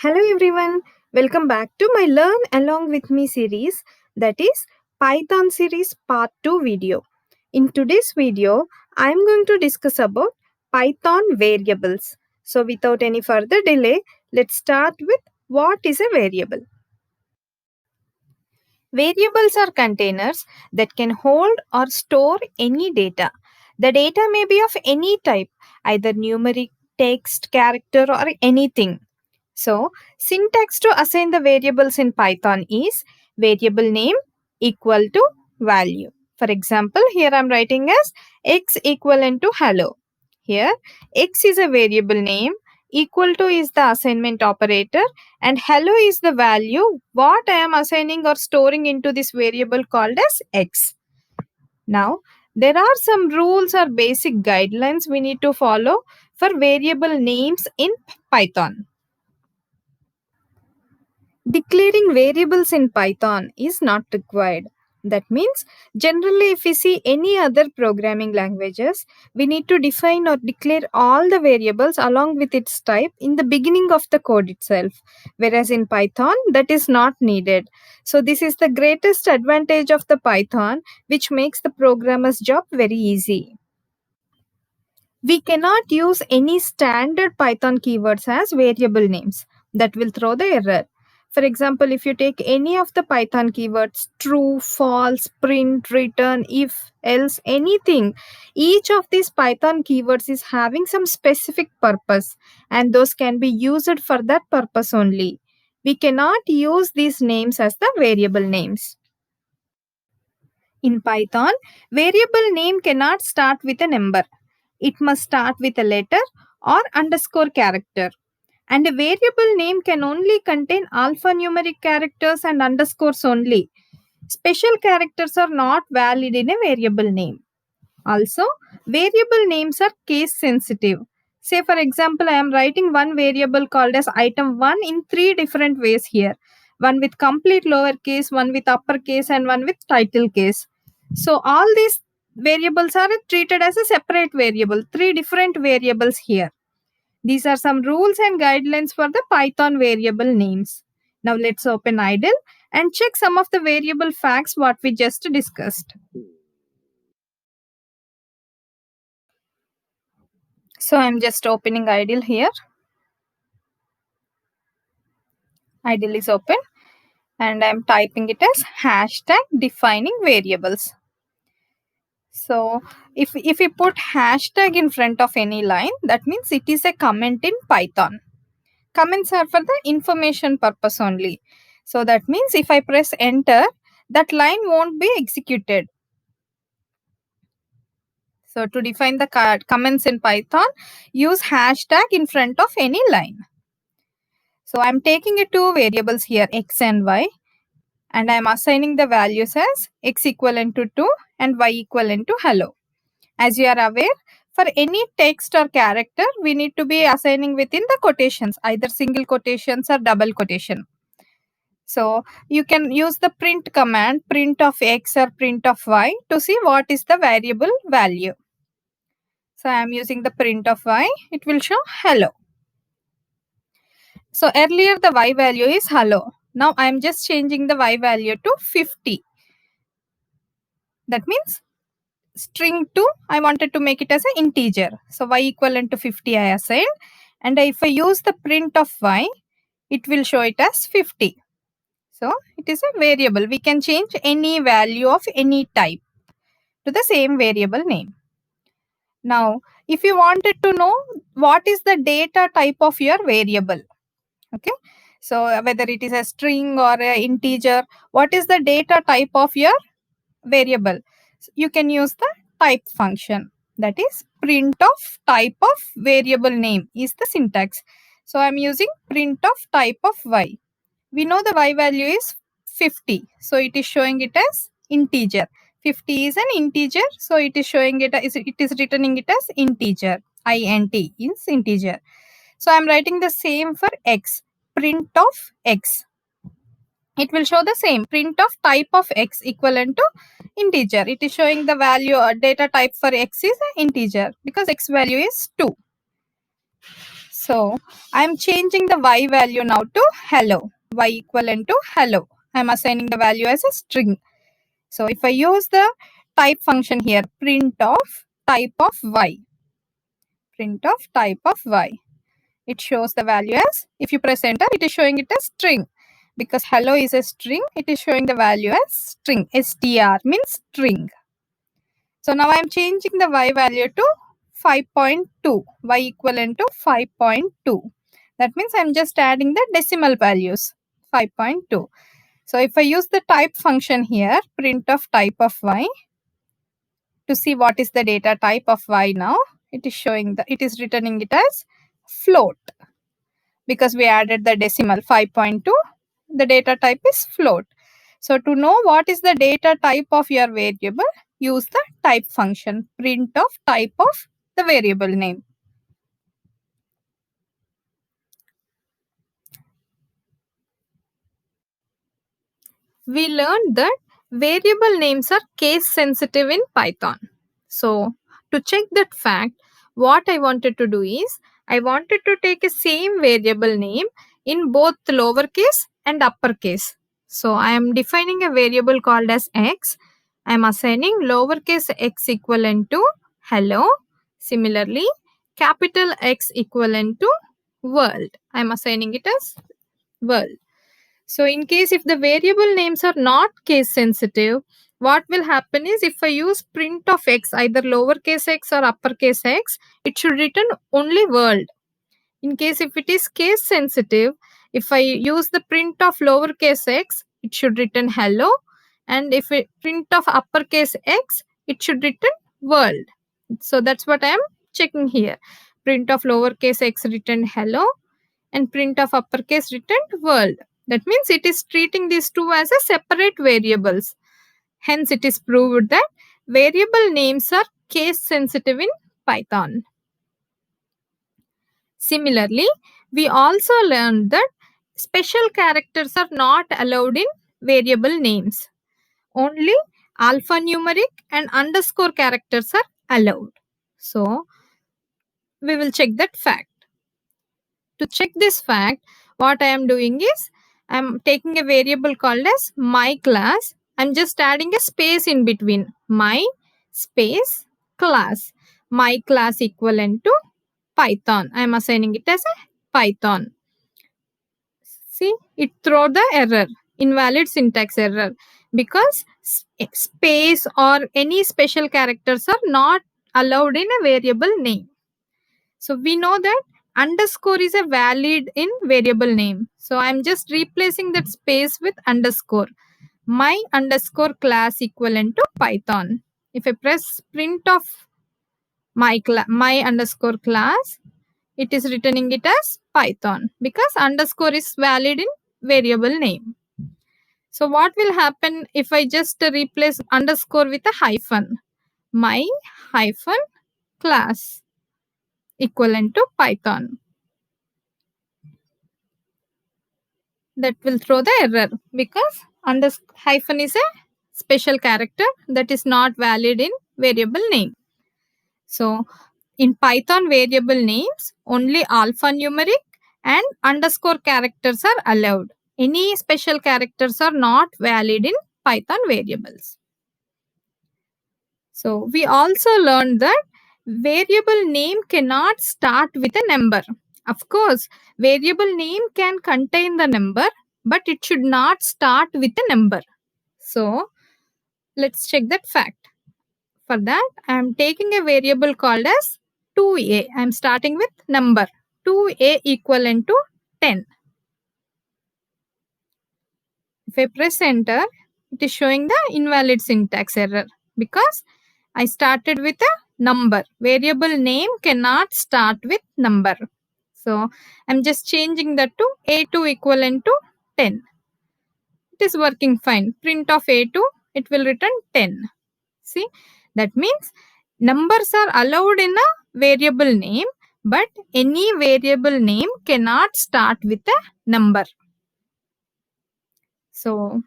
Hello everyone, welcome back to my Learn Along With Me series, that is Python series part 2 video. In today's video, I am going to discuss about Python variables. So without any further delay, let's start with what is a variable. Variables are containers that can hold or store any data. The data may be of any type, either numeric, text, character, or anything. So, syntax to assign the variables in Python is variable name equal to value. For example, here I am writing as x equivalent to hello. Here, x is a variable name, equal to is the assignment operator, and hello is the value what I am assigning or storing into this variable called as x. Now, there are some rules or basic guidelines we need to follow for variable names in Python. Declaring variables in Python is not required. That means, generally, if we see any other programming languages, we need to define or declare all the variables along with its type in the beginning of the code itself. Whereas in Python, that is not needed. So, this is the greatest advantage of the Python, which makes the programmer's job very easy. We cannot use any standard Python keywords as variable names. That will throw the error. For example, if you take any of the Python keywords, true, false, print, return, if, else, anything, each of these Python keywords is having some specific purpose, and those can be used for that purpose only. We cannot use these names as the variable names. In Python, variable name cannot start with a number. It must start with a letter or underscore character. And a variable name can only contain alphanumeric characters and underscores only. Special characters are not valid in a variable name. Also, variable names are case sensitive. Say, for example, I am writing one variable called as item1 in three different ways here. One with complete lowercase, one with uppercase, and one with title case. So, all these variables are treated as a separate variable, three different variables here. These are some rules and guidelines for the Python variable names. Now, let's open idle and check some of the variable facts what we just discussed. So I'm just opening idle here. Idle is open and I'm typing it as hashtag defining variables. So if we put hashtag in front of any line, that means it is a comment in Python. Comments are for the information purpose only. So that means if I press enter, that line won't be executed. So to define the comments in Python, use hashtag in front of any line. So I'm taking two variables here, x and y, and I'm assigning the values as x equivalent to 2 and y equivalent to hello. As you are aware, for any text or character, we need to be assigning within the quotations, either single quotations or double quotation. So you can use the print command, print of x or print of y, to see what is the variable value. So I am using the print of y, it will show hello. So earlier the y value is hello. Now I am just changing the y value to 50. That means string 2, I wanted to make it as an integer. So y equivalent to 50 I assigned. And if I use the print of y, it will show it as 50. So it is a variable. We can change any value of any type to the same variable name. Now, if you wanted to know what is the data type of your variable, okay, so whether it is a string or an integer, what is the data type of your variable? So you can use the type function, that is print of type of variable name is the syntax. So I'm using print of type of y. We know the y value is 50, so it is showing it as integer. 50 is an integer, so it is showing it as, it is returning it as integer. int is integer. So I'm writing the same for x, print of x. It will show the same, print of type of x equivalent to integer. It is showing the value or data type for x is an integer because x value is 2. So I'm changing the y value now to hello, y equivalent to hello. I'm assigning the value as a string. So if I use the type function here, print of type of y, it shows the value as, if you press enter, it is showing it as string. Because hello is a string, it is showing the value as string. str means string. So now I am changing the y value to 5.2, y equivalent to 5.2. That means I am just adding the decimal values, 5.2. So if I use the type function here, print of type of y, to see what is the data type of y now, it is showing it is returning it as float. Because we added the decimal 5.2, the data type is float. So to know what is the data type of your variable, use the type function, print of type of the variable name. We learned that variable names are case sensitive in Python. So to check that fact, what I wanted to do is, I wanted to take a same variable name in both lowercase and uppercase. So I am defining a variable called as x. I am assigning lowercase x equivalent to hello. Similarly, capital X equivalent to world. I am assigning it as world. So in case if the variable names are not case sensitive, what will happen is, if I use print of x, either lowercase x or uppercase x, it should return only world. In case if it is case sensitive, if I use the print of lowercase x, it should return hello. And if I print of uppercase x, it should return world. So that's what I am checking here. Print of lowercase x return hello, and print of uppercase returned world. That means it is treating these two as a separate variables. Hence, it is proved that variable names are case sensitive in Python. Similarly, we also learned that special characters are not allowed in variable names. Only alphanumeric and underscore characters are allowed. So, we will check that fact. To check this fact, what I am doing is, I am taking a variable called as my class. I am just adding a space in between, my space class. My class equivalent to Python. I am assigning it as a Python. See, it throw the error, invalid syntax error, because space or any special characters are not allowed in a variable name. So we know that underscore is a valid in variable name. So I'm just replacing that space with underscore. My underscore class equivalent to Python. If I press print of my underscore class, it is returning it as Python, because underscore is valid in variable name. So what will happen if I just replace underscore with a hyphen? My hyphen class equivalent to Python. That will throw the error, because hyphen is a special character that is not valid in variable name. So in Python variable names, only alphanumeric and underscore characters are allowed. Any special characters are not valid in Python variables. So we also learned that variable name cannot start with a number. Of course, variable name can contain the number, but it should not start with a number. So let's check that fact. For that, I am taking a variable called as 2a. I am starting with number 2a equivalent to 10. If I press enter, it is showing the invalid syntax error, because I started with a number. Variable name cannot start with number. So I'm just changing that to a2 equivalent to 10. It is working fine. Print of a2, it will return 10. See, that means numbers are allowed in a variable name, but any variable name cannot start with a number. So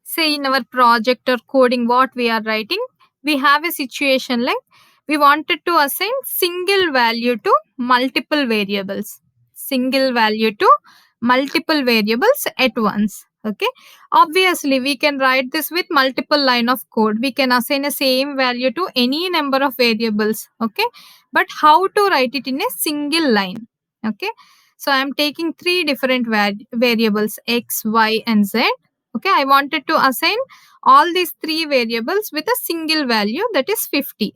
say in our project or coding what we are writing, we have a situation like we wanted to assign single value to multiple variables. Single value to multiple variables at once. Okay. Obviously, we can write this with multiple line of code. We can assign a same value to any number of variables. Okay. But how to write it in a single line? Okay. So I'm taking three different variables x, y, and z. Okay. I wanted to assign all these three variables with a single value, that is 50.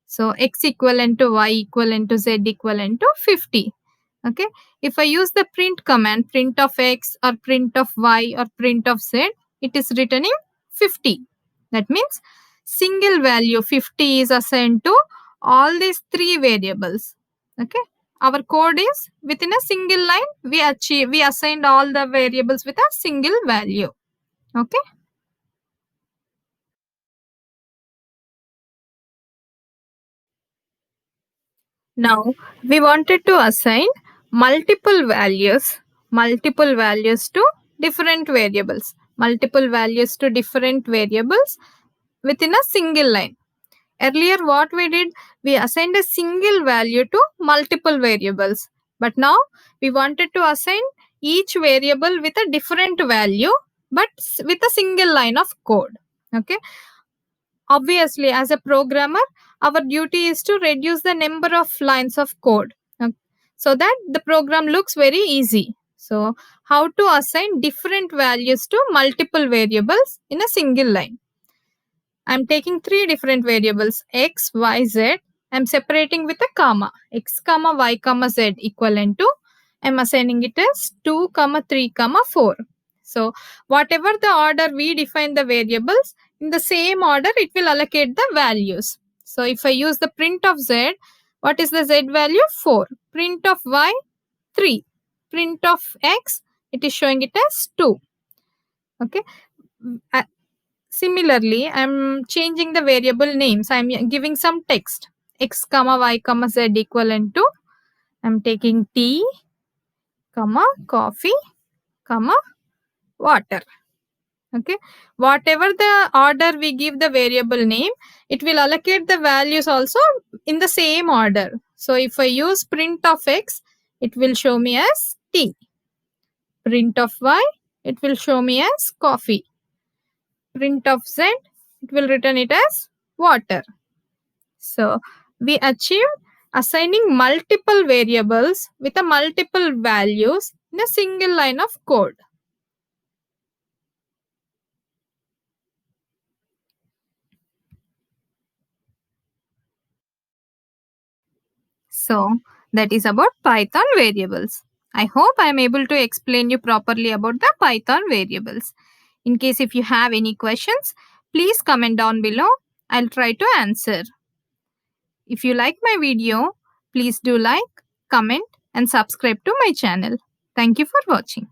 So x equivalent to y equivalent to z equivalent to 50. Okay. If I use the print command, print of x or print of y or print of z, it is returning 50. That means single value 50 is assigned to all these three variables. Okay. Our code is within a single line. We assigned all the variables with a single value. Okay. Now we wanted to assign multiple values to different variables, within a single line. Earlier, what we did, we assigned a single value to multiple variables. But now we wanted to assign each variable with a different value, but with a single line of code. Okay. Obviously, as a programmer, our duty is to reduce the number of lines of code, so that the program looks very easy. So how to assign different values to multiple variables in a single line? I'm taking three different variables x, y, z. I'm separating with a comma. X, comma, y, comma, z equivalent to, I'm assigning it as 2, 3, 4. So whatever the order we define the variables, in the same order it will allocate the values. So if I use the print of z, what is the z value? 4. Print of y, 3. Print of x, it is showing it as 2. Okay. Similarly, I'm changing the variable names. I'm giving some text. X, comma, y, comma, z equivalent to, I'm taking tea, comma, coffee, comma, water. Okay. Whatever the order we give the variable name, it will allocate the values also in the same order. So if I use print of x, it will show me as tea. Print of y, it will show me as coffee. Print of z, it will return it as water. So we achieved assigning multiple variables with a multiple values in a single line of code. So that is about Python variables. I hope I am able to explain you properly about the Python variables. In case if you have any questions, please comment down below. I'll try to answer. If you like my video, please do like, comment and subscribe to my channel. Thank you for watching.